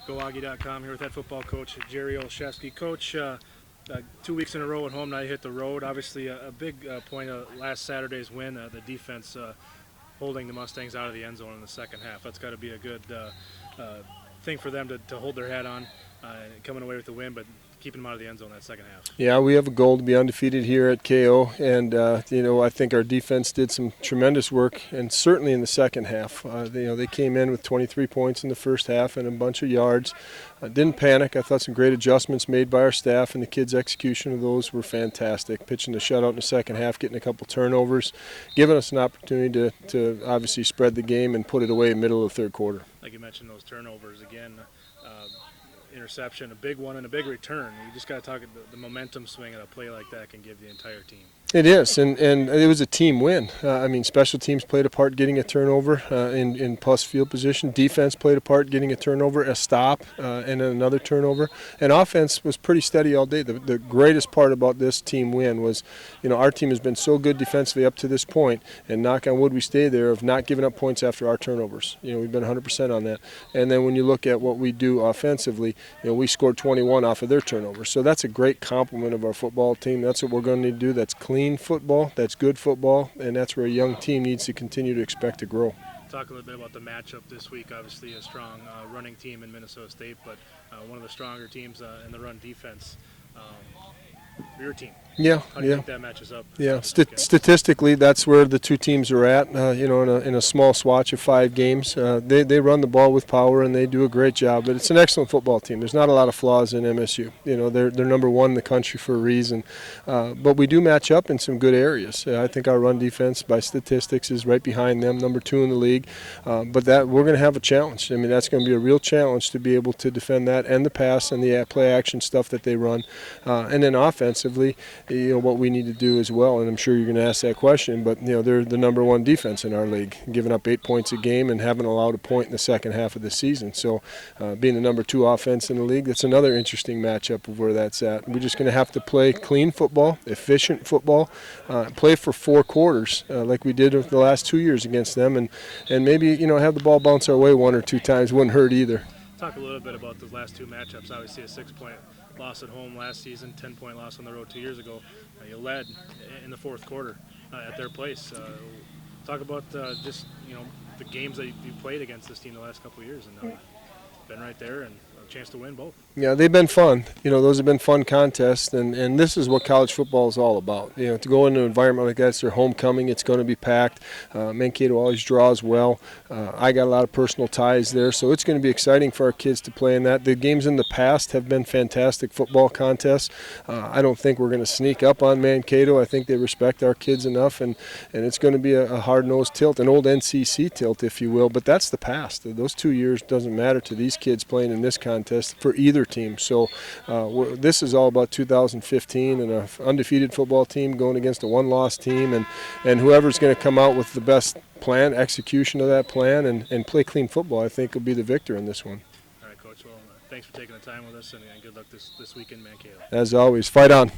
GoAggie.com here with head football coach Jerry Olszewski. Coach, 2 weeks in a row at home, now you hit the road. Obviously a big point of last Saturday's win, the defense holding the Mustangs out of the end zone in the second half. That's got to be a good thing for them to hold their head on, coming away with the win, but keeping them out of the end zone that second half. Yeah, we have a goal to be undefeated here at KO, and I think our defense did some tremendous work, and certainly in the second half. They came in with 23 points in the first half and a bunch of yards. Didn't panic. I thought some great adjustments made by our staff, and the kids' execution of those were fantastic. Pitching the shutout in the second half, getting a couple turnovers, giving us an opportunity to obviously spread the game and put it away in the middle of the third quarter. Like you mentioned, those turnovers again. Interception, a big one, and a big return. You just got to talk the momentum swing at a play like that can give the entire team. It is, and it was a team win. Special teams played a part getting a turnover in plus field position. Defense played a part getting a turnover, a stop, and another turnover. And offense was pretty steady all day. The greatest part about this team win was, our team has been so good defensively up to this point, and knock on wood we stay there, of not giving up points after our turnovers. We've been 100% on that. And then when you look at what we do offensively, we scored 21 off of their turnovers. So that's a great compliment of our football team. That's what we're going to do. That's clean football, that's good football, and that's where a young team needs to continue to expect to grow. Talk a little bit about the matchup this week. Obviously a strong running team in Minnesota State, but one of the stronger teams in the run defense. Your team. Yeah, How do you think that matches up? Yeah, statistically, that's where the two teams are at. In a small swatch of 5 games, they run the ball with power and they do a great job. But it's an excellent football team. There's not a lot of flaws in MSU. They're number 1 in the country for a reason. But we do match up in some good areas. I think our run defense, by statistics, is right behind them, number 2 in the league. But that we're going to have a challenge. That's going to be a real challenge to be able to defend that and the pass and the play action stuff that they run. And then offensively, what we need to do as well, and I'm sure you're going to ask that question, but they're the number 1 defense in our league, giving up 8 points a game and haven't allowed a point in the second half of the season. So being the number 2 offense in the league, that's another interesting matchup of where that's at. We're just going to have to play clean football, efficient football, play for 4 quarters like we did the last 2 years against them, and maybe have the ball bounce our way 1 or 2 times wouldn't hurt either. Talk a little bit about those last 2 matchups. Obviously a 6-point loss at home last season, 10-point loss on the road 2 years ago. You led in the fourth quarter at their place. Talk about just the games that you played against this team the last couple of years, and now you've been right there and a chance to win both. Yeah, they've been fun. Those have been fun contests, and this is what college football is all about. To go into an environment like that, it's their homecoming. It's going to be packed. Mankato always draws well. I got a lot of personal ties there, so it's going to be exciting for our kids to play in that. The games in the past have been fantastic football contests. I don't think we're going to sneak up on Mankato. I think they respect our kids enough, and it's going to be a hard-nosed tilt, an old NCC tilt, if you will. But that's the past. Those 2 years doesn't matter to these kids playing in this contest for either team. So this is all about 2015 and an undefeated football team going against a 1-loss team, and whoever's going to come out with the best plan, execution of that plan, and play clean football, I think will be the victor in this one. All right, Coach. Well, thanks for taking the time with us, and good luck this week in Mankato. As always, fight on.